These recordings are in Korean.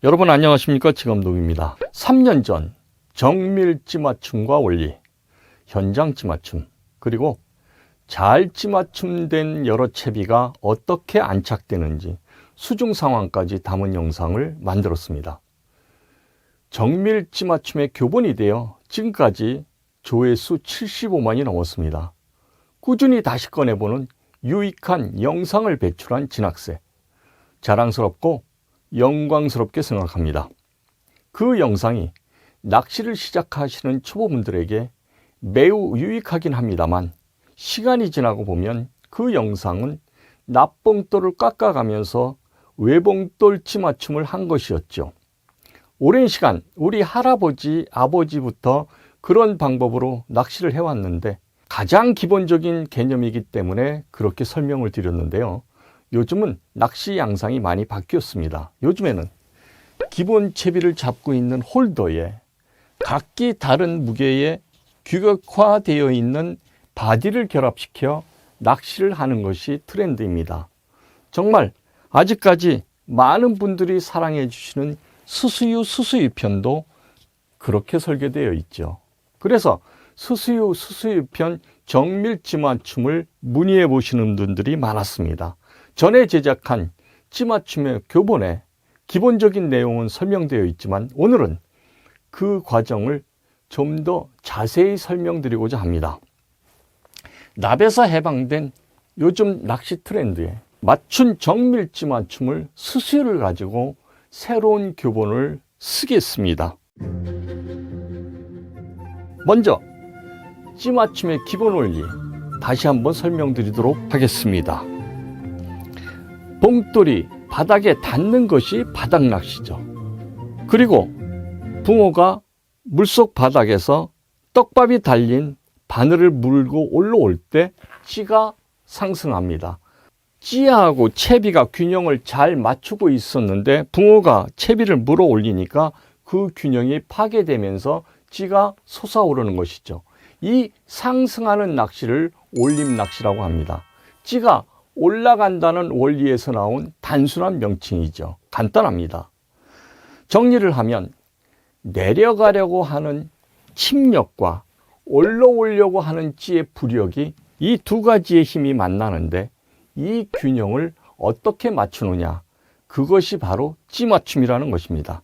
여러분 안녕하십니까? 지검독입니다. 3년 전 정밀 찌맞춤과 원리, 현장 찌맞춤, 그리고 잘 찌맞춤된 여러 채비가 어떻게 안착되는지 수중 상황까지 담은 영상을 만들었습니다. 정밀 찌맞춤의 교본이 되어 지금까지 조회수 75만이 넘었습니다. 꾸준히 다시 꺼내보는 유익한 영상을 배출한 진학세, 자랑스럽고 영광스럽게 생각합니다. 그 영상이 낚시를 시작하시는 초보분들에게 매우 유익하긴 합니다만 시간이 지나고 보면 그 영상은 납봉돌을 깎아가면서 외봉돌 찌맞춤을 한 것이었죠. 오랜 시간 우리 할아버지, 아버지부터 그런 방법으로 낚시를 해왔는데 가장 기본적인 개념이기 때문에 그렇게 설명을 드렸는데요. 요즘은 낚시 양상이 많이 바뀌었습니다. 요즘에는 기본 채비를 잡고 있는 홀더에 각기 다른 무게의 규격화되어 있는 바디를 결합시켜 낚시를 하는 것이 트렌드입니다. 정말 아직까지 많은 분들이 사랑해 주시는 수수유 편도 그렇게 설계되어 있죠. 그래서 수수유 편 정밀 찌맞춤을 문의해 보시는 분들이 많았습니다. 전에 제작한 찌맞춤의 교본에 기본적인 내용은 설명되어 있지만 오늘은 그 과정을 좀 더 자세히 설명드리고자 합니다. 납에서 해방된 요즘 낚시 트렌드에 맞춘 정밀 찌맞춤을 수수유를 가지고 새로운 교본을 쓰겠습니다. 먼저 찌맞춤의 기본 원리 다시 한번 설명드리도록 하겠습니다. 봉돌이 바닥에 닿는 것이 바닥 낚시죠. 그리고 붕어가 물속 바닥에서 떡밥이 달린 바늘을 물고 올라올 때 찌가 상승합니다. 찌하고 채비가 균형을 잘 맞추고 있었는데 붕어가 채비를 물어 올리니까 그 균형이 파괴되면서 찌가 솟아오르는 것이죠. 이 상승하는 낚시를 올림 낚시라고 합니다. 찌가 올라간다는 원리에서 나온 단순한 명칭이죠. 간단합니다. 정리를 하면 내려가려고 하는 침력과 올라오려고 하는 찌의 부력이 이 두 가지의 힘이 만나는데 이 균형을 어떻게 맞추느냐, 그것이 바로 찌맞춤이라는 것입니다.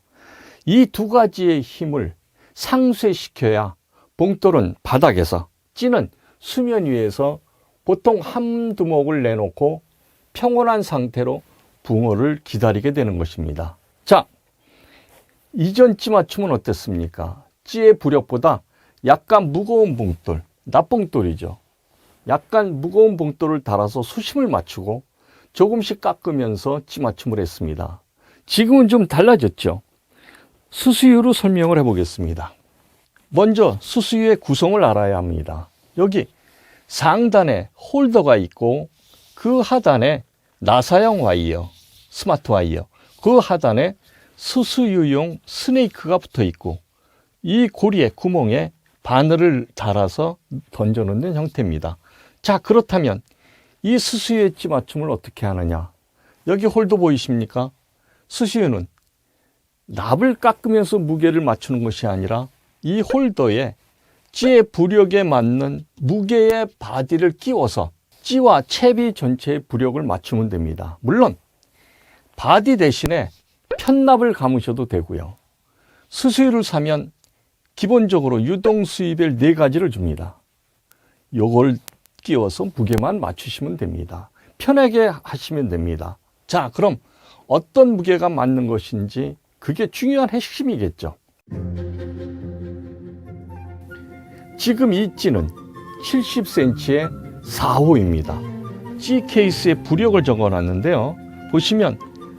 이 두 가지의 힘을 상쇄시켜야 봉돌은 바닥에서, 찌는 수면 위에서 보통 한 두목을 내놓고 평온한 상태로 붕어를 기다리게 되는 것입니다. 자, 이전 찌맞춤은 어땠습니까? 찌의 부력보다 약간 무거운 봉돌, 납봉돌이죠. 약간 무거운 봉돌을 달아서 수심을 맞추고 조금씩 깎으면서 찌맞춤을 했습니다. 지금은 좀 달라졌죠. 수수유로 설명을 해보겠습니다. 먼저 수수유의 구성을 알아야 합니다. 여기 상단에 홀더가 있고 그 하단에 나사형 와이어, 스마트 와이어, 그 하단에 수수유용 스네이크가 붙어 있고 이 고리의 구멍에 바늘을 달아서 던져 놓는 형태입니다. 자, 그렇다면 이 수수유의 찌맞춤을 어떻게 하느냐? 여기 홀더 보이십니까? 수수유는 납을 깎으면서 무게를 맞추는 것이 아니라 이 홀더에 찌의 부력에 맞는 무게의 바디를 끼워서 찌와 채비 전체의 부력을 맞추면 됩니다. 물론 바디 대신에 편납을 감으셔도 되고요. 수수유를 사면 기본적으로 유동 수입벨 4가지를 줍니다. 요걸 끼워서 무게만 맞추시면 됩니다. 편하게 하시면 됩니다. 자, 그럼 어떤 무게가 맞는 것인지 그게 중요한 핵심이겠죠. 지금 이 찌는 70cm의 4호입니다. 찌 케이스에 부력을 적어놨는데요. 보시면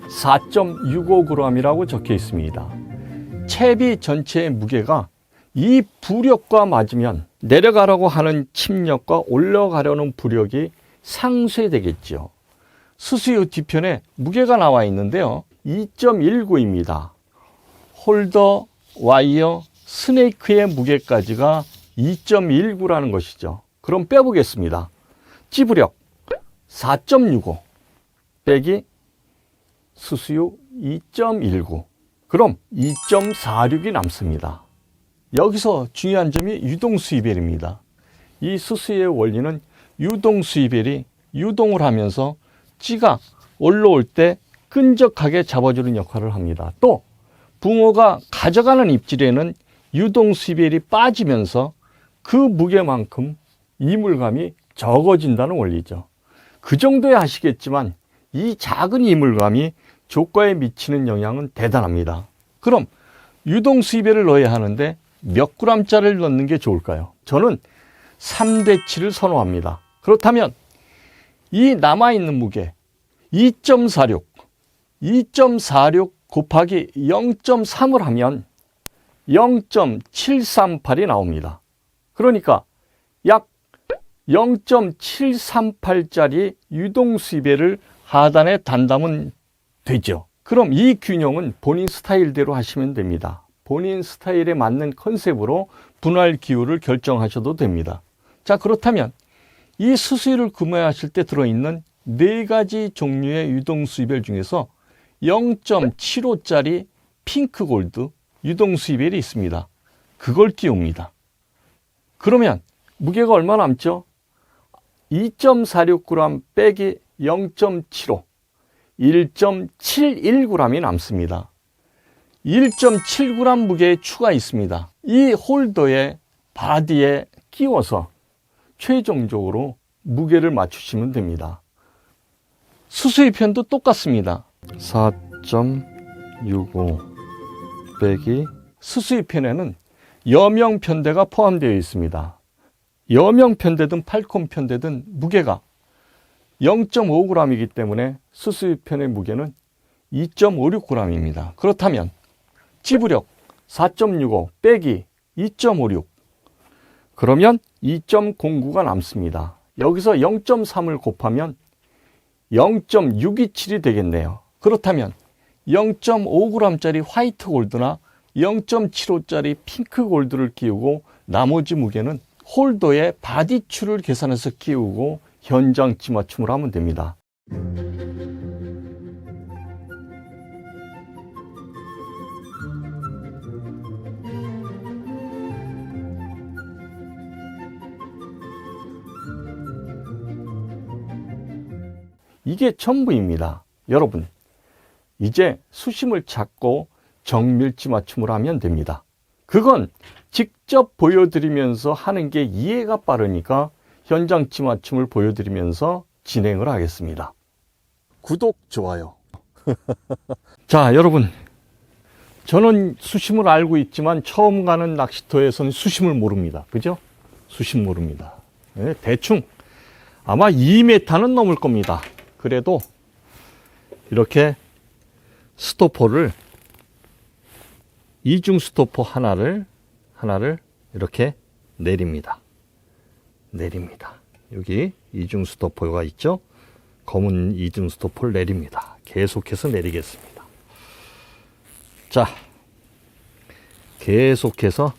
4.65g이라고 적혀 있습니다. 채비 전체의 무게가 이 부력과 맞으면 내려가려고 하는 침력과 올라가려는 부력이 상쇄되겠죠. 수수유 뒤편에 무게가 나와 있는데요. 2.19입니다. 홀더, 와이어, 스네이크의 무게까지가 2.19라는 것이죠. 그럼 빼보겠습니다. 찌부력 4.65 빼기 수수유 2.19 그럼 2.46이 남습니다. 여기서 중요한 점이 유동수이별입니다. 이 수수의 원리는 유동수이별이 유동을 하면서 찌가 올라올 때 끈적하게 잡아주는 역할을 합니다. 또 붕어가 가져가는 입질에는 유동수이별이 빠지면서 그 무게만큼 이물감이 적어진다는 원리죠. 그 정도야 아시겠지만 이 작은 이물감이 조과에 미치는 영향은 대단합니다. 그럼 유동수이별을 넣어야 하는데 몇 g짜리를 넣는 게 좋을까요? 저는 3대7을 선호합니다. 그렇다면 이 남아있는 무게 2.46 곱하기 0.3을 하면 0.738이 나옵니다. 그러니까 약 0.738짜리 유동수이별을 하단에 단다면 되죠. 그럼 이 균형은 본인 스타일대로 하시면 됩니다. 본인 스타일에 맞는 컨셉으로 분할 기호를 결정하셔도 됩니다. 자, 그렇다면 이 수수유를 구매하실 때 들어있는 4가지 종류의 유동수이별 중에서 0.75짜리 핑크 골드 유동수이별이 있습니다. 그걸 끼웁니다. 그러면 무게가 얼마 남죠? 2.46g 빼기 0.75, 1.71g이 남습니다. 1.7g 무게의 추가 있습니다. 이 홀더의 바디에 끼워서 최종적으로 무게를 맞추시면 됩니다. 수수의 편도 똑같습니다. 4.65 빼기 수수의 편에는 여명 편대가 포함되어 있습니다. 여명 편대든 팔콘 편대든 무게가 0.5g이기 때문에 수수의 편의 무게는 2.56g입니다. 그렇다면 지부력 4.65 빼기 2.56 그러면 2.09가 남습니다. 여기서 0.3을 곱하면 0.627이 되겠네요. 그렇다면 0.5g짜리 화이트 골드나 0.75짜리 핑크 골드를 끼우고 나머지 무게는 홀더의 바디추를 계산해서 끼우고 현장 찌맞춤을 하면 됩니다. 이게 전부입니다. 여러분, 이제 수심을 찾고 정밀지 맞춤을 하면 됩니다. 그건 직접 보여드리면서 하는 게 이해가 빠르니까 현장지 맞춤을 보여드리면서 진행을 하겠습니다. 구독, 좋아요. 자, 여러분, 저는 수심을 알고 있지만 처음 가는 낚시터에서는 수심을 모릅니다. 그죠? 수심 모릅니다. 네, 대충 아마 2m는 넘을 겁니다. 그래도 이렇게 스토퍼를 이중 스토퍼 하나를 이렇게 내립니다. 여기 이중 스토퍼가 있죠? 검은 이중 스토퍼를 내립니다. 계속해서 내리겠습니다. 자, 계속해서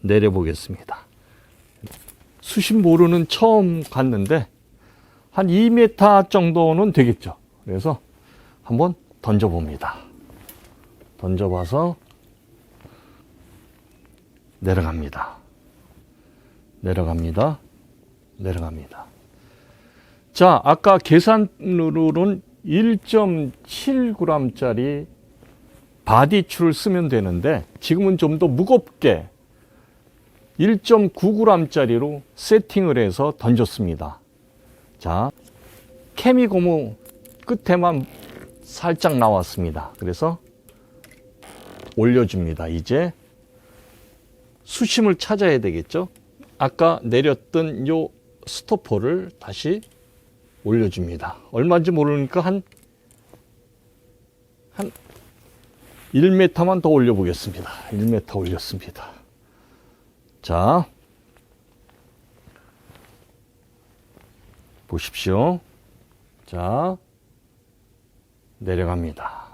내려보겠습니다. 수심 모르는 처음 갔는데 한 2m 정도는 되겠죠. 그래서 한번 던져봅니다. 던져봐서 내려갑니다. 자, 아까 계산으로는 1.7g짜리 바디추를 쓰면 되는데 지금은 좀 더 무겁게 1.9g짜리로 세팅을 해서 던졌습니다. 자, 케미 고무 끝에만 살짝 나왔습니다. 그래서 올려줍니다. 이제 수심을 찾아야 되겠죠. 아까 내렸던 요 스토퍼를 다시 올려줍니다. 얼마인지 모르니까 한 1m만 더 올려보겠습니다. 1m 올렸습니다. 자, 보십시오. 자, 내려갑니다.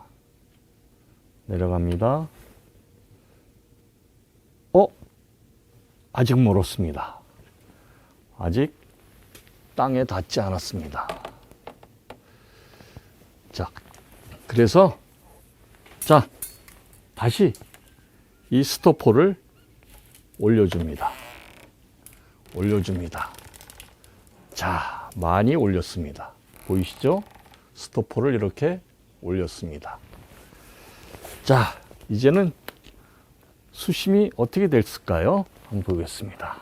아직 멀었습니다. 아직 땅에 닿지 않았습니다. 자, 그래서 자, 다시 이 스토퍼를 올려줍니다. 올려줍니다. 자, 많이 올렸습니다. 보이시죠? 스토퍼를 이렇게 올렸습니다. 자, 이제는 수심이 어떻게 됐을까요? 한번 보겠습니다.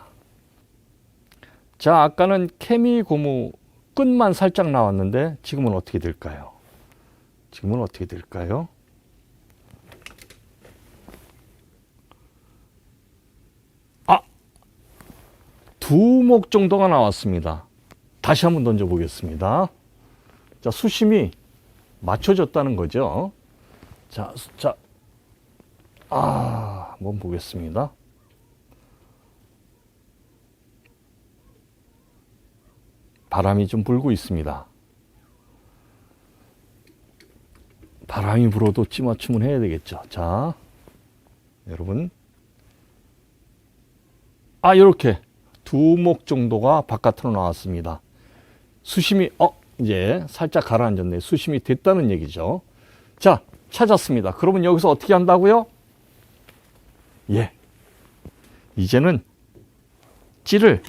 자, 아까는 케미 고무 끝만 살짝 나왔는데 지금은 어떻게 될까요? 지금은 어떻게 될까요? 아! 두목 정도가 나왔습니다. 다시 한번 던져 보겠습니다. 자, 수심이 맞춰졌다는 거죠. 자, 한번 보겠습니다. 바람이 좀 불고 있습니다. 바람이 불어도 찌맞춤은 해야 되겠죠. 자, 여러분. 이렇게 두목 정도가 바깥으로 나왔습니다. 수심이, 이제 살짝 가라앉았네. 수심이 됐다는 얘기죠. 자, 찾았습니다. 그러면 여기서 어떻게 한다고요? 예. 이제는 정밀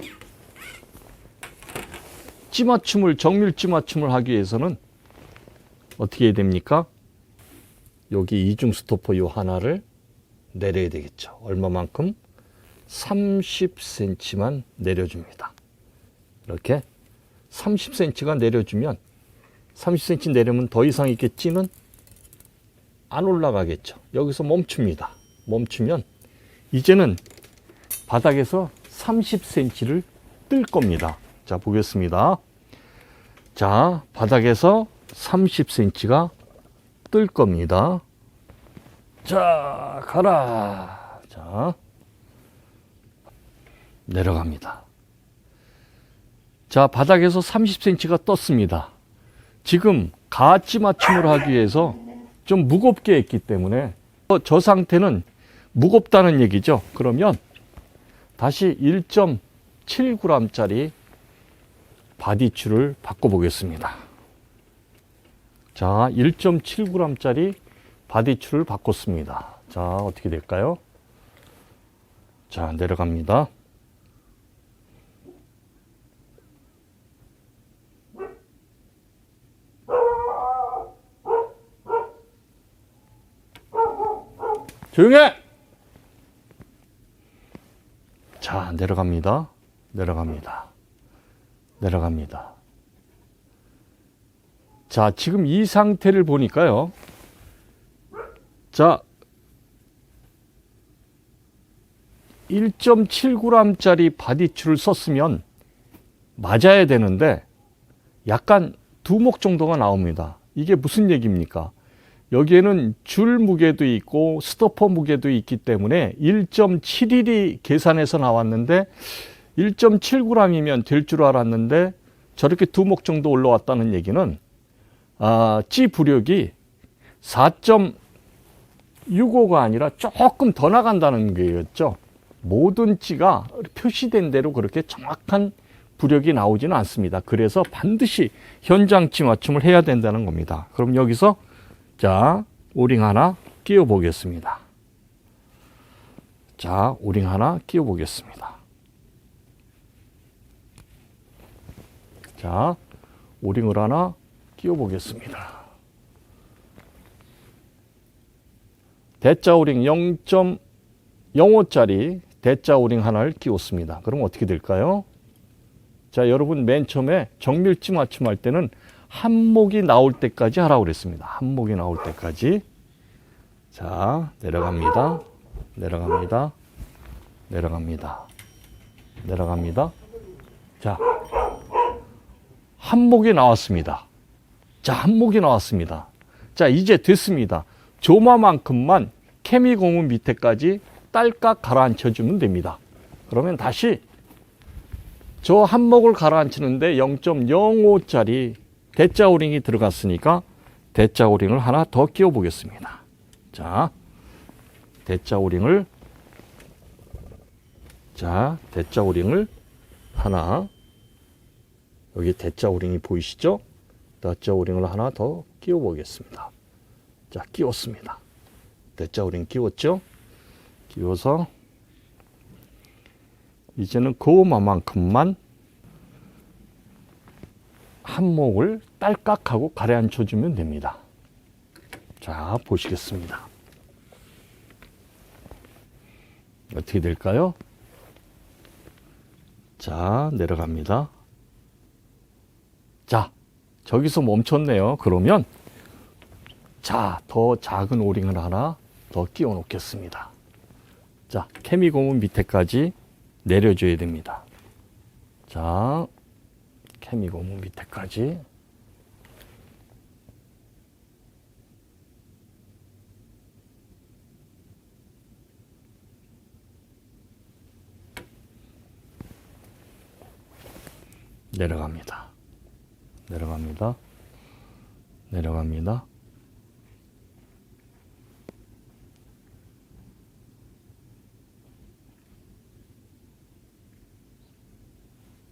찌맞춤을 하기 위해서는 어떻게 해야 됩니까? 여기 이중 스토퍼 요 하나를 내려야 되겠죠. 얼마만큼? 30cm만 내려줍니다. 이렇게 30cm가 내려주면 30cm 내려면 더 이상 이렇게 찌는 안 올라가겠죠. 여기서 멈춥니다. 멈추면 이제는 바닥에서 30cm를 뜰 겁니다. 자, 보겠습니다. 자, 바닥에서 30cm가 뜰 겁니다. 자, 가라. 자, 내려갑니다. 자, 바닥에서 30cm가 떴습니다. 지금 가찌 맞춤을 하기 위해서 좀 무겁게 했기 때문에 저 상태는 무겁다는 얘기죠. 그러면 다시 1.7g짜리 바디줄을 바꿔보겠습니다. 자, 1.7g짜리 바디줄을 바꿨습니다. 자, 어떻게 될까요? 자, 내려갑니다. 조용해! 자, 내려갑니다. 내려갑니다. 내려갑니다. 자, 지금 이 상태를 보니까요. 자, 1.7g짜리 바디줄을 썼으면 맞아야 되는데 약간 두목 정도가 나옵니다. 이게 무슨 얘기입니까? 여기에는 줄 무게도 있고 스토퍼 무게도 있기 때문에 1.71이 계산해서 나왔는데 1.7g이면 될 줄 알았는데 저렇게 두목 정도 올라왔다는 얘기는 찌 부력이 4.65가 아니라 조금 더 나간다는 거였죠. 모든 찌가 표시된 대로 그렇게 정확한 부력이 나오지는 않습니다. 그래서 반드시 현장 찌 맞춤을 해야 된다는 겁니다. 그럼 여기서 자, 오링 하나 끼워 보겠습니다. 자, 오링 하나 끼워 보겠습니다. 자, 오링을 하나 끼워 보겠습니다. 대자 오링 0.05짜리 대자 오링 하나를 끼웠습니다. 그럼 어떻게 될까요? 자, 여러분 맨 처음에 정밀찌 맞춤 할 때는 한목이 나올 때까지 하라고 그랬습니다. 한목이 나올 때까지. 자, 내려갑니다. 내려갑니다. 내려갑니다. 내려갑니다. 자, 한목이 나왔습니다. 자, 한목이 나왔습니다. 자, 이제 됐습니다. 조마만큼만 케미 고무 밑에까지 딸깍 가라앉혀 주면 됩니다. 그러면 다시 저 한목을 가라앉히는데 0.05짜리 대자 오링이 들어갔으니까 대자 오링을 하나 더 끼워 보겠습니다. 자, 대자 오링을 하나, 여기 대자 오링이 보이시죠? 대자 오링을 하나 더 끼워 보겠습니다. 자, 끼웠습니다. 대자 오링 끼웠죠? 끼워서 이제는 그만큼만 한목을 딸깍하고 가라앉혀주면 됩니다. 자, 보시겠습니다. 어떻게 될까요? 자, 내려갑니다. 자, 저기서 멈췄네요. 그러면 자, 더 작은 오링을 하나 더 끼워 놓겠습니다. 자, 케미고무 밑에까지 내려줘야 됩니다. 자, 케미고무 밑에까지. 내려갑니다. 내려갑니다. 내려갑니다.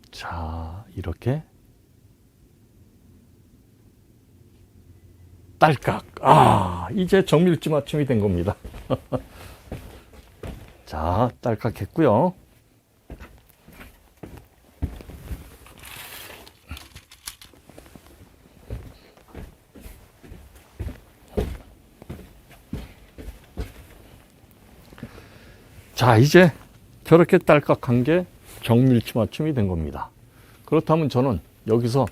자, 이렇게 딸깍. 아, 이제 정밀지 맞춤이 된 겁니다. 자, 딸깍 했고요. 자, 이제 저렇게 딸깍한 게 정밀치 맞춤이 된 겁니다. 그렇다면 저는 여기서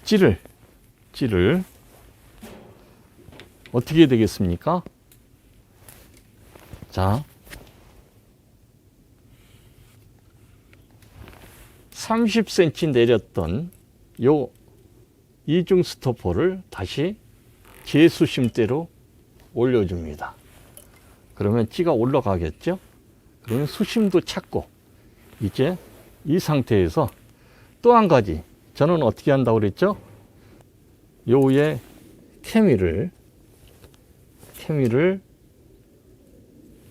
찌를 어떻게 되겠습니까? 자, 30cm 내렸던 요 이중 스토퍼를 다시 제수심대로 올려줍니다. 그러면 찌가 올라가겠죠? 그러면 수심도 찾고, 이제 이 상태에서 또 한 가지, 저는 어떻게 한다고 그랬죠? 요 위에 케미를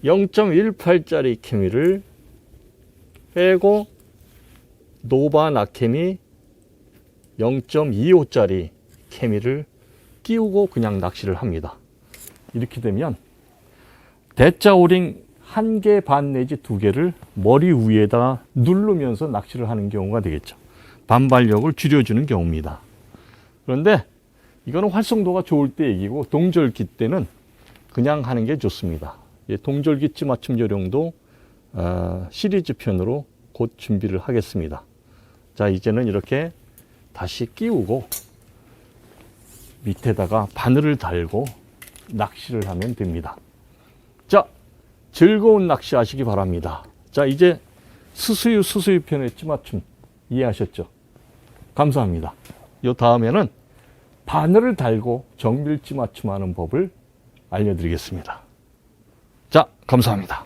0.18짜리 케미를 빼고 노바 낙케미 0.25짜리 케미를 끼우고 그냥 낚시를 합니다. 이렇게 되면 대자 오링 1개 반 내지 2개를 머리 위에다 누르면서 낚시를 하는 경우가 되겠죠. 반발력을 줄여주는 경우입니다. 그런데 이거는 활성도가 좋을 때 얘기고, 동절기 때는 그냥 하는 게 좋습니다. 동절기 찌 맞춤 요령도 시리즈 편으로 곧 준비를 하겠습니다. 자, 이제는 이렇게 다시 끼우고 밑에다가 바늘을 달고 낚시를 하면 됩니다. 자, 즐거운 낚시 하시기 바랍니다. 자, 이제 수수유 편의 찌맞춤 이해하셨죠? 감사합니다. 요 다음에는 바늘을 달고 정밀 찌맞춤 하는 법을 알려드리겠습니다. 자, 감사합니다.